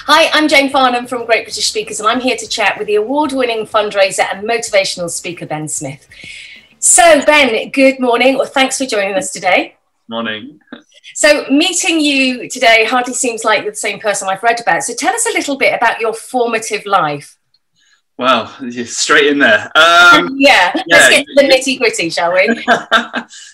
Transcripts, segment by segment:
Hi, I'm Jane Farnham from Great British Speakers, and I'm here to chat with the award-winning fundraiser and motivational speaker, Ben Smith. So, Ben, good morning, or thanks for joining us today. Morning. So, meeting you today hardly seems like you're the same person I've read about. So, tell us a little bit about your formative life. Well, you're straight in there. Yeah, let's get to the nitty-gritty, shall we?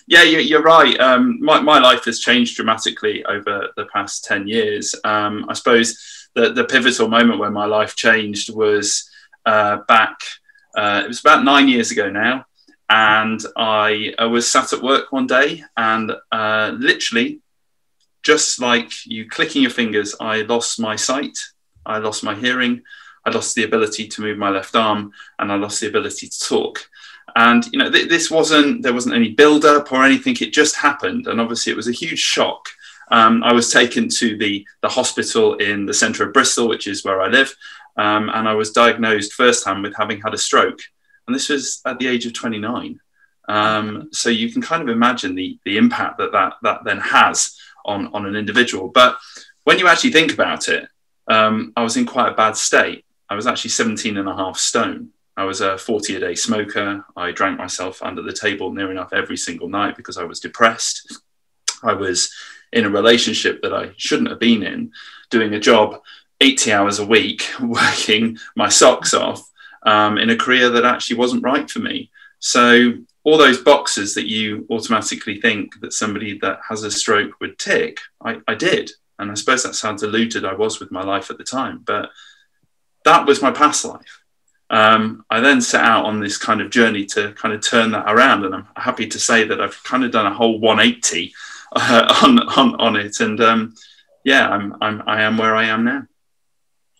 Yeah, you're right. My life has changed dramatically over the past 10 years. I suppose the pivotal moment where my life changed was it was about 9 years ago now. And I was sat at work one day and literally, just like you clicking your fingers, I lost my sight, I lost my hearing, I lost the ability to move my left arm, and I lost the ability to talk. And, you know, there wasn't any build up or anything. It just happened. And obviously it was a huge shock. I was taken to the hospital in the centre of Bristol, which is where I live. And I was diagnosed firsthand with having had a stroke. And this was at the age of 29. So you can kind of imagine the impact that then has on an individual. But when you actually think about it, I was in quite a bad state. I was actually 17.5 stone. I was a 40-a-day smoker. I drank myself under the table near enough every single night because I was depressed. I was in a relationship that I shouldn't have been in, doing a job 80 hours a week, working my socks off, in a career that actually wasn't right for me. So all those boxes that you automatically think that somebody that has a stroke would tick, I did. And I suppose that's how deluded I was with my life at the time. But that was my past life. I then set out on this kind of journey to kind of turn that around. And I'm happy to say that I've kind of done a whole 180 on it. And I am where I am now.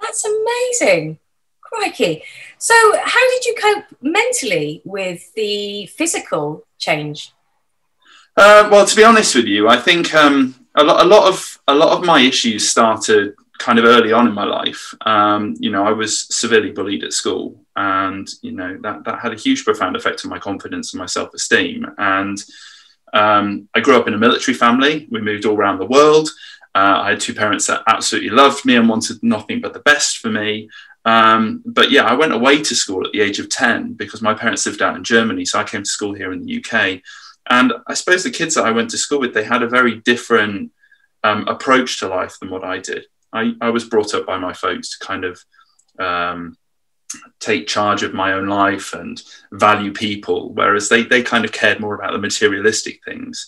That's amazing. Crikey. So how did you cope mentally with the physical change? Well, to be honest with you, I think a lot of my issues started kind of early on in my life. I was severely bullied at school, and that had a huge, profound effect on my confidence and my self-esteem. And I grew up in a military family. We moved all around the world. I had two parents that absolutely loved me and wanted nothing but the best for me. But yeah, I went away to school at the age of 10 because my parents lived out in Germany. So I came to school here in the UK. And I suppose the kids that I went to school with, they had a very different approach to life than what I did. I was brought up by my folks to kind of take charge of my own life and value people, whereas they kind of cared more about the materialistic things.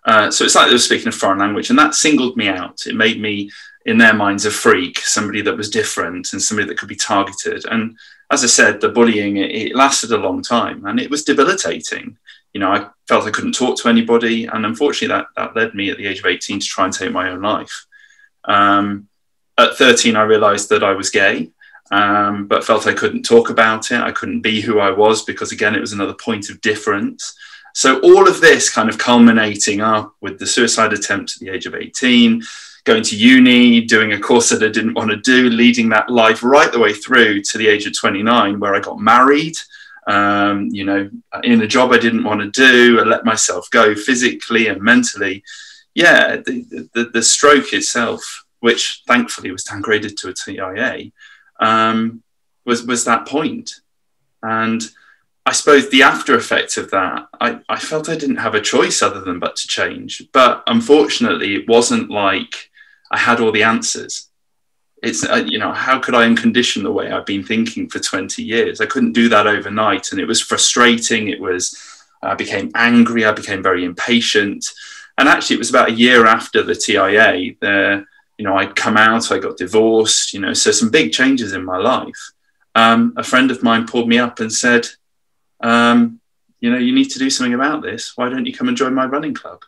So it's like they were speaking a foreign language, and that singled me out. It made me, in their minds, a freak, somebody that was different and somebody that could be targeted. And as I said, the bullying, it lasted a long time, and it was debilitating. I felt I couldn't talk to anybody. And unfortunately, that led me at the age of 18 to try and take my own life. At 13, I realized that I was gay, but felt I couldn't talk about it. I couldn't be who I was because, again, it was another point of difference. So all of this kind of culminating up with the suicide attempt at the age of 18, going to uni, doing a course that I didn't want to do, leading that life right the way through to the age of 29, where I got married, in a job I didn't want to do. I let myself go physically and mentally. Yeah, the stroke itself, which thankfully was downgraded to a TIA, was that point. And I suppose the after effect of that, I felt I didn't have a choice other than but to change. But unfortunately, it wasn't like I had all the answers. It's, how could I uncondition the way I've been thinking for 20 years? I couldn't do that overnight. And it was frustrating. I became angry. I became very impatient. And actually, it was about a year after the TIA I'd come out, I got divorced, so some big changes in my life. A friend of mine pulled me up and said, you need to do something about this. Why don't you come and join my running club?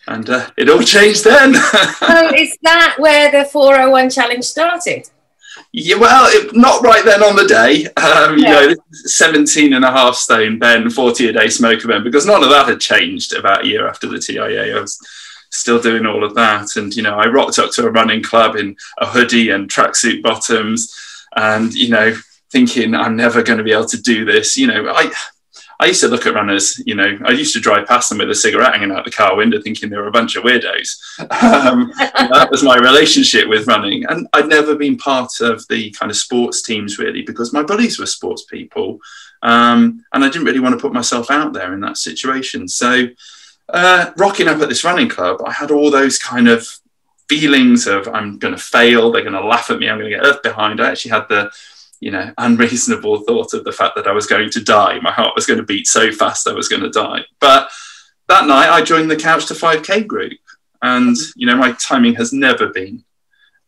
And it all changed then. So is that where the 401 challenge started? Yeah, well, not right then on the day. 17.5 stone Ben, 40-a-day smoker Ben, because none of that had changed about a year after the TIA. I was still doing all of that. And, I rocked up to a running club in a hoodie and tracksuit bottoms and, thinking I'm never going to be able to do this. I used to look at runners, you know, I used to drive past them with a cigarette hanging out the car window thinking they were a bunch of weirdos. That was my relationship with running. And I'd never been part of the kind of sports teams really, because my buddies were sports people. And I didn't really want to put myself out there in that situation. So rocking up at this running club, I had all those kind of feelings of I'm going to fail, they're going to laugh at me, I'm going to get left behind. I actually had the, you know, unreasonable thought of the fact that I was going to die. My heart was going to beat so fast I was going to die. But that night I joined the Couch to 5K group, and, you know, my timing has never been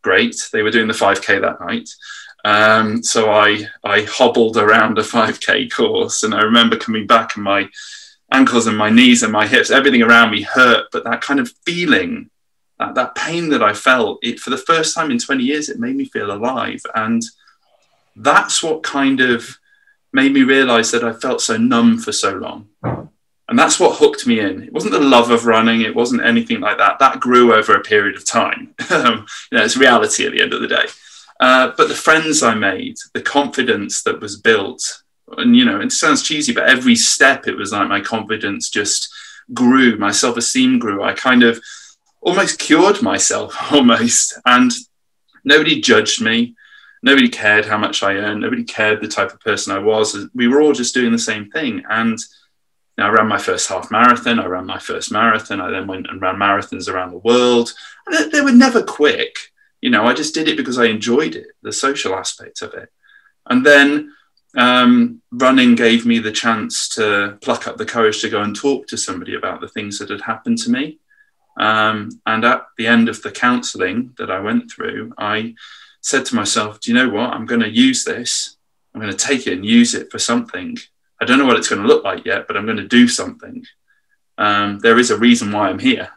great. They were doing the 5K that night. So I hobbled around a 5K course, and I remember coming back and my ankles and my knees and my hips, everything around me hurt. But that kind of feeling, that pain that I felt, it for the first time in 20 years, it made me feel alive. And that's what kind of made me realize that I felt so numb for so long. And that's what hooked me in. It wasn't the love of running. It wasn't anything like that. That grew over a period of time. You know, it's reality at the end of the day. But the friends I made, the confidence that was built, and, you know, it sounds cheesy, but every step, it was like my confidence just grew. My self-esteem grew. I kind of almost cured myself almost. And nobody judged me. Nobody cared how much I earned. Nobody cared the type of person I was. We were all just doing the same thing. And you know, I ran my first half marathon. I ran my first marathon. I then went and ran marathons around the world. And they were never quick. You know, I just did it because I enjoyed it, the social aspect of it. And then running gave me the chance to pluck up the courage to go and talk to somebody about the things that had happened to me. And at the end of the counselling that I went through, I said to myself, do you know what? I'm going to use this. I'm going to take it and use it for something. I don't know what it's going to look like yet, but I'm going to do something. There is a reason why I'm here.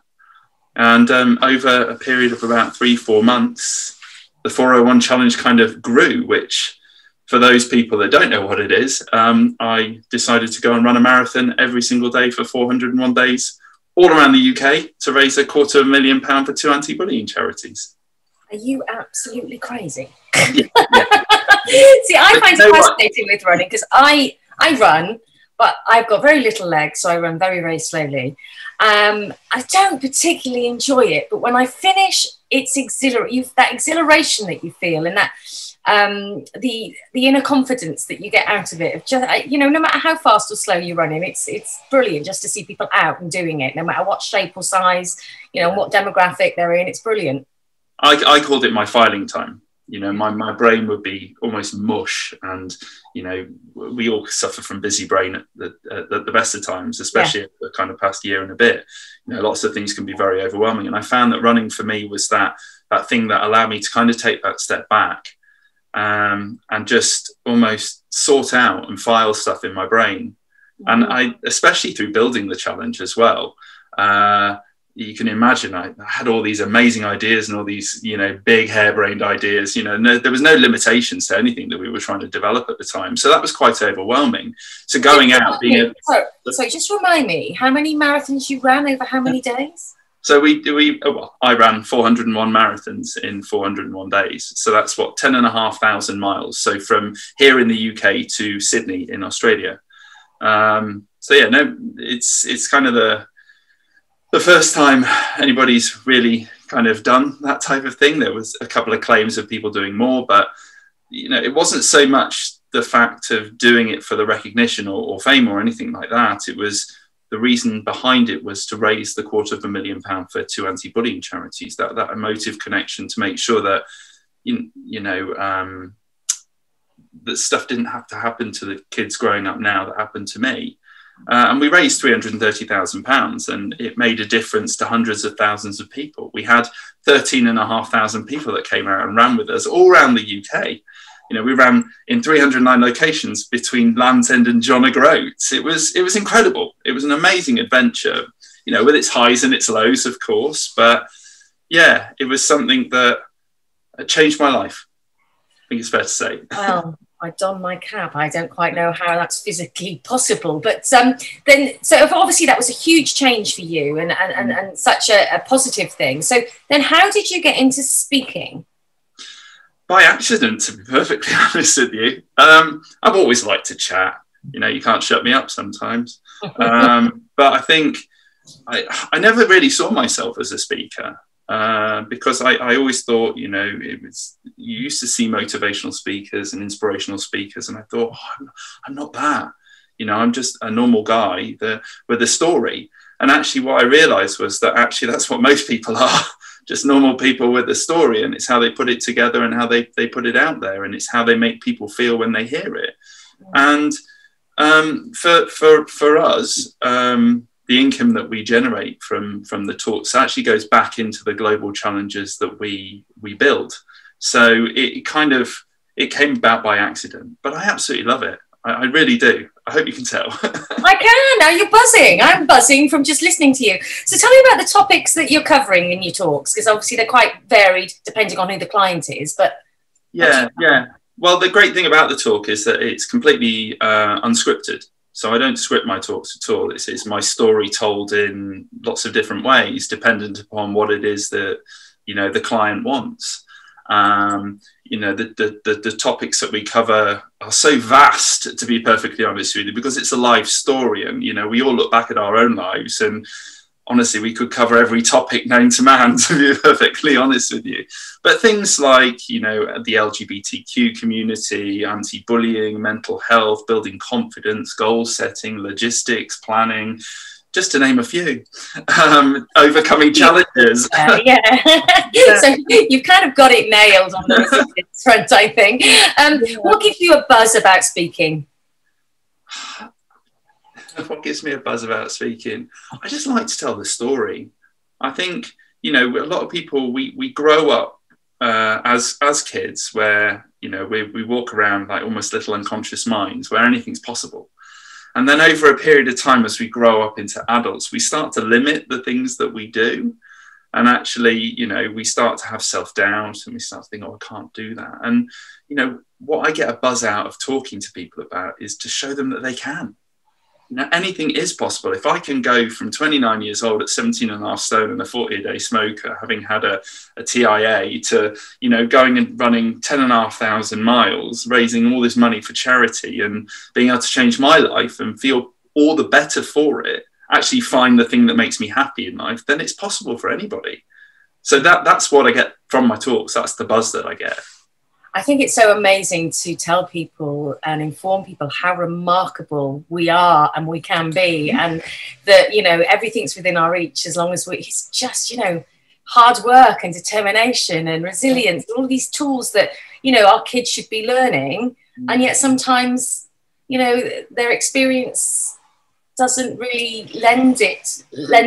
And over a period of about 3-4 months, the 401 challenge kind of grew, which for those people that don't know what it is, I decided to go and run a marathon every single day for 401 days all around the UK to raise £250,000 for 2 anti-bullying charities. Are you absolutely crazy? Yeah. See, I find it fascinating with running because I run, but I've got very little legs, so I run very, very slowly. I don't particularly enjoy it, but when I finish, it's that exhilaration that you feel, and that the inner confidence that you get out of it. Just, you know, no matter how fast or slow you're running, it's brilliant just to see people out and doing it, no matter what shape or size, you know, what demographic they're in. It's brilliant. I called it my filing time. You know, my brain would be almost mush, and, you know, we all suffer from busy brain at the best of times, especially at the kind of past year and a bit. You know, lots of things can be very overwhelming. And I found that running for me was that thing that allowed me to kind of take that step back and just almost sort out and file stuff in my brain. And I, especially through building the challenge as well, you can imagine I had all these amazing ideas and all these, you know, big harebrained ideas. You know, there was no limitations to anything that we were trying to develop at the time. So that was quite overwhelming. So going out, being so just remind me, how many marathons you ran over how many days? So I ran 401 marathons in 401 days. So that's 10,500 miles. So from here in the UK to Sydney in Australia. So yeah, no, it's kind of the first time anybody's really kind of done that type of thing. There was a couple of claims of people doing more, but, you know, it wasn't so much the fact of doing it for the recognition or fame or anything like that. It was the reason behind it was to raise the £250,000 for 2 anti-bullying charities, that emotive connection to make sure that, that stuff didn't have to happen to the kids growing up now that happened to me. And we raised £330,000, and it made a difference to hundreds of thousands of people. We had 13,500 people that came out and ran with us all around the UK. You know, we ran in 309 locations between Land's End and John O'Groats. It was incredible. It was an amazing adventure, you know, with its highs and its lows, of course. But yeah, it was something that changed my life. I think it's fair to say. Well, I don my cap. I don't quite know how that's physically possible, but so obviously that was a huge change for you and such a positive thing. So then how did you get into speaking? By accident, to be perfectly honest with you. I've always liked to chat. You know, you can't shut me up sometimes. But I think I never really saw myself as a speaker. Because I always thought, you know, you used to see motivational speakers and inspirational speakers, and I thought, oh, I'm not that. You know, I'm just a normal guy with a story. And actually what I realized was that actually that's what most people are, just normal people with a story, and it's how they put it together and how they put it out there, and it's how they make people feel when they hear it. And for us, the income that we generate from the talks actually goes back into the global challenges that we build. So it came about by accident, but I absolutely love it. I really do. I hope you can tell. I can. Now you're buzzing. I'm buzzing from just listening to you. So tell me about the topics that you're covering in your talks, because obviously they're quite varied depending on who the client is. But yeah. Well, the great thing about the talk is that it's completely unscripted. So I don't script my talks at all. It's my story told in lots of different ways, dependent upon what it is that, you know, the client wants. You know, the topics that we cover are so vast, to be perfectly honest with you, because it's a life story. And, you know, we all look back at our own lives, and honestly, we could cover every topic known to man, to be perfectly honest with you. But things like, you know, the LGBTQ community, anti-bullying, mental health, building confidence, goal setting, logistics, planning, just to name a few, overcoming challenges. Yeah. So you've kind of got it nailed on the resilience front, I think. What gives you a buzz about speaking? What gives me a buzz about speaking? I just like to tell the story. I think, you know, a lot of people, we grow up as kids where, you know, we walk around like almost little unconscious minds where anything's possible. And then over a period of time, as we grow up into adults, we start to limit the things that we do. And actually, you know, we start to have self-doubt, and we start to think, oh, I can't do that. And, you know, what I get a buzz out of talking to people about is to show them that they can. You know, anything is possible. If I can go from 29 years old at 17.5 stone and a 40-a-day smoker, having had a TIA, to, you know, going and running 10,500 miles, raising all this money for charity and being able to change my life and feel all the better for it, actually find the thing that makes me happy in life, then it's possible for anybody. So that's what I get from my talks. That's the buzz that I get. I think it's so amazing to tell people and inform people how remarkable we are and we can be, and that, you know, everything's within our reach as long as it's just, you know, hard work and determination and resilience, all these tools that, you know, our kids should be learning. And yet sometimes, you know, their experience doesn't really lend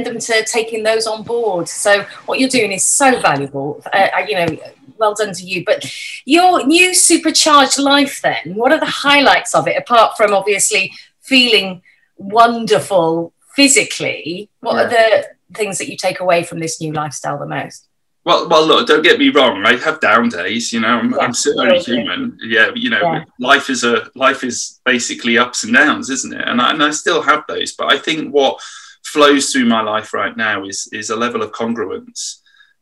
them to taking those on board. So what you're doing is so valuable. You know, well done to you. But your new supercharged life then, what are the highlights of it, apart from obviously feeling wonderful physically? What are the things that you take away from this new lifestyle the most? Well, look, don't get me wrong. I have down days, you know, I'm still only human. Yeah, you know, life is basically ups and downs, isn't it? And I still have those. But I think what flows through my life right now is a level of congruence.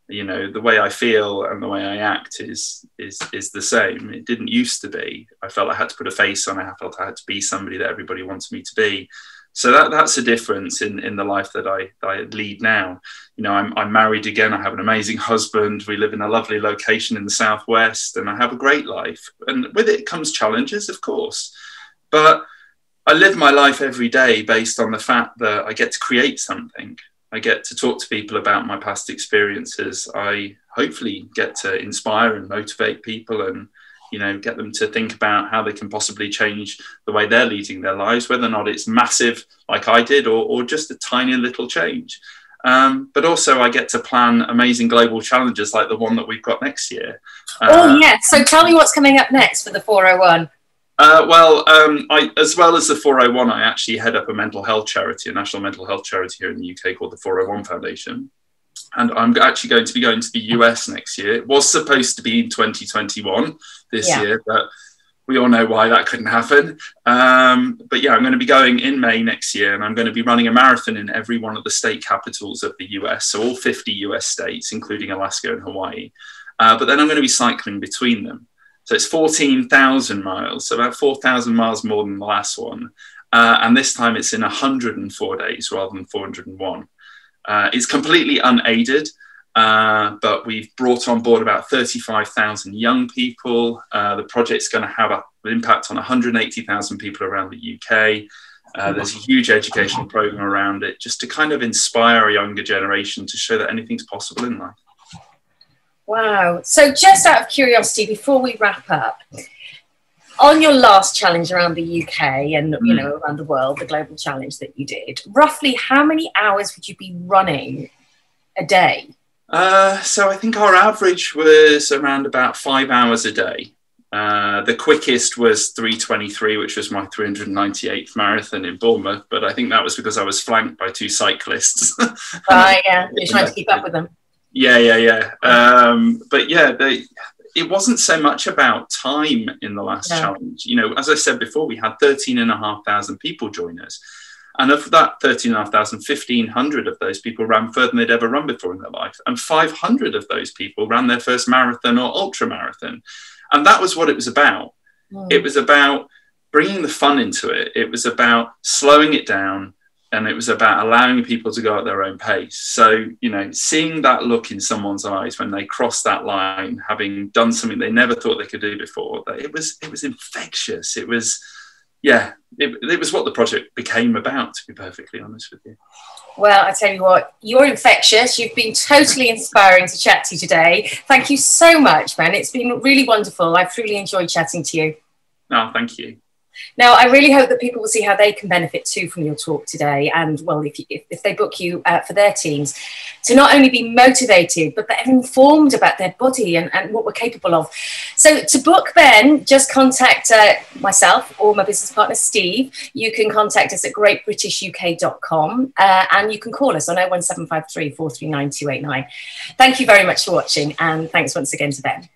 You know, the way I feel and the way I act is the same. It didn't used to be. I felt I had to put a face on. I felt I had to be somebody that everybody wanted me to be. So that's a difference in the life that I lead now. You know, I'm married again. I have an amazing husband. We live in a lovely location in the southwest, and I have a great life. And with it comes challenges, of course. But I live my life every day based on the fact that I get to create something. I get to talk to people about my past experiences. I hopefully get to inspire and motivate people, and, you know, get them to think about how they can possibly change the way they're leading their lives, whether or not it's massive like I did, or just a tiny little change. But also I get to plan amazing global challenges like the one that we've got next year. So tell me what's coming up next for the 401. As well as the 401, I actually head up a mental health charity, a national mental health charity here in the UK called the 401 Foundation. And I'm actually going to be going to the US next year. It was supposed to be in 2021 this year, but we all know why that couldn't happen. But yeah, I'm going to be going in May next year, and I'm going to be running a marathon in every one of the state capitals of the US. So all 50 US states, including Alaska and Hawaii. But then I'm going to be cycling between them. So it's 14,000 miles, so about 4,000 miles more than the last one. And this time it's in 104 days rather than 401. It's completely unaided, but we've brought on board about 35,000 young people. The project's going to have an impact on 180,000 people around the UK. There's a huge educational program around it, just to kind of inspire a younger generation to show that anything's possible in life. Wow. So just out of curiosity, before we wrap up, on your last challenge around the UK and you know, around the world, the global challenge that you did, roughly how many hours would you be running a day? So I think our average was around about 5 hours a day. The quickest was 3:23, which was my 398th marathon in Bournemouth, but I think that was because I was flanked by 2 cyclists. Yeah, you're trying to keep up with them. Yeah. But yeah, it wasn't so much about time in the last challenge. You know, as I said before, we had 13,500 people join us. And of that 13,500, 1,500 of those people ran further than they'd ever run before in their life. And 500 of those people ran their first marathon or ultra marathon. And that was what it was about. It was about bringing the fun into it. It was about slowing it down. And it was about allowing people to go at their own pace. So, you know, seeing that look in someone's eyes when they cross that line, having done something they never thought they could do before, that it was infectious. It was, yeah, it was what the project became about, to be perfectly honest with you. Well, I tell you what, you're infectious. You've been totally inspiring to chat to you today. Thank you so much, Ben. It's been really wonderful. I've truly enjoyed chatting to you. Oh, thank you. Now, I really hope that people will see how they can benefit too from your talk today. And, well, if they book you for their teams, to not only be motivated, but they're informed about their body and what we're capable of. So to book Ben, just contact myself or my business partner, Steve. You can contact us at greatbritishuk.com and you can call us on 01753 439 289. Thank you very much for watching. And thanks once again to Ben.